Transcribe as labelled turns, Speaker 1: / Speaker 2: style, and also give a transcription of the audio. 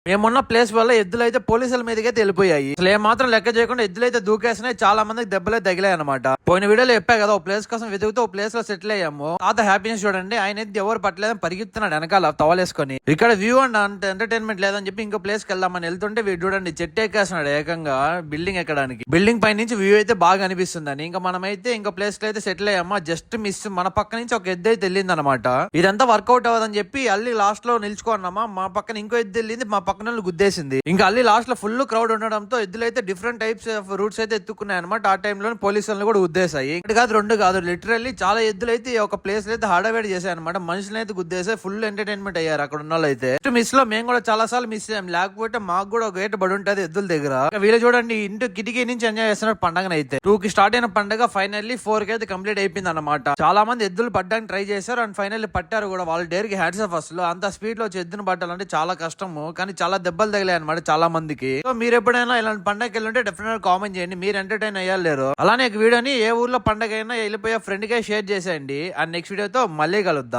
Speaker 1: మేమున్న ప్లేస్ వల్ల ఎద్దులైతే పోలీసుల మీదకైతే వెళ్ళిపోయాయి. అసలు ఏమాత్రం లెక్క చేయకుండా ఎద్దులైతే దూకేసినాయి. చాలా మందికి దెబ్బలే తగిలాయి అనమాట. పోయిన వీడియోలో చెప్పా కదా, ఒక ప్లేస్ కోసం వెతుకుతూ ఒక ప్లేస్ లో సెటిల్ అయ్యాము. తాత హ్యాపీనెస్ చూడండి, ఆయన ఎద్దు ఎవరు పట్టలేదని పరిగెత్తున్నాడు వెనకాల తవలేసుకొని. ఇక్కడ వ్యూ అండ్ ఎంటర్టైన్మెంట్ లేదని చెప్పి ఇంకో ప్లేస్ కి వెళ్దామని వెళ్తుంటే వీడు చూడండి చెట్టు ఎక్కేస్తున్నాడు ఏకంగా బిల్డింగ్ ఎక్కడానికి. బిల్డింగ్ పై నుంచి వ్యూ అయితే బాగా అనిపిస్తుందని ఇంకా మనమైతే ఇంకో ప్లేస్ లో అయితే సెటిల్ అయ్యామా. జస్ట్ మిస్ మన పక్క నుంచి ఒక ఎద్దు అయితే వెళ్ళింది అనమాట. ఇదంతా వర్కౌట్ అవ్వదని చెప్పి అల్లి లాస్ట్ లో నిల్చుకున్నామా. మా పక్కన ఇంకో ఎద్దు వెళ్ళింది, మా పక్కన గుద్దేసింది. ఇంకా అల్లి లాస్ట్ లో ఫుల్ క్రౌడ్ ఉండడంతో ఎద్దులు అయితే డిఫరెంట్ టైప్స్ ఆఫ్ రూట్స్ అయితే ఎత్తుకున్నాయి అనమాట. ఆ టైంలో పోలీసులను కూడా ఉద్దేశాయి. ఇక్కడ కాదు రెండు కాదు, లిటరల్లీ చాలా ఎద్దులు అయితే ఒక ప్లేస్ లో అయితే హడావేడి చేశాయి అనమాట. మనుషులు అయితే గుద్దేశాయి. ఫుల్ ఎంటర్టైన్మెంట్ అయ్యారు అక్కడ ఉన్న వాళ్ళు అయితే. మిస్ లో మేము కూడా చాలా సార్లు మిస్ అయ్యాం. లేకపోతే మాకు కూడా ఒక గేట్ బడి ఉంటది ఎద్దుల దగ్గర. వీళ్ళు చూడండి ఇంటి కిటికీ నుంచి ఎంజాయ్ చేస్తున్నారు పండుగను అయితే. 2 కి స్టార్ట్ అయిన పండుగ ఫైనల్లీ 4 కి అయితే కంప్లీట్ అయిపోయింది అనమాట. చాలా మంది ఎద్దులు పట్టడానికి ట్రై చేశారు అండ్ ఫైనల్లీ పట్టారు కూడా. వాళ్ళ డేర్ కి హ్యాట్స్ ఆఫ్. అసలు అంత స్పీడ్ లో వచ్చి ఎద్దును పట్టాలంటే చాలా కష్టము, కానీ చాలా దెబ్బలు తగిలాయి అనమాట చాలా మందికి. సో మీరు ఎప్పుడైనా ఇలాంటి పండగకి వెళ్ళుంటే డెఫినెట్ కామెంట్ చేయండి, మీరు ఎంటర్టైన్ అయ్యారు లేరు. అలానే వీడియోని ఏ ఊర్లో పండగ అయినా వెళ్ళిపోయే ఫ్రెండ్ గా షేర్ చేసేయండి. అండ్ నెక్స్ట్ వీడియోతో మళ్ళీ కలుద్దాం.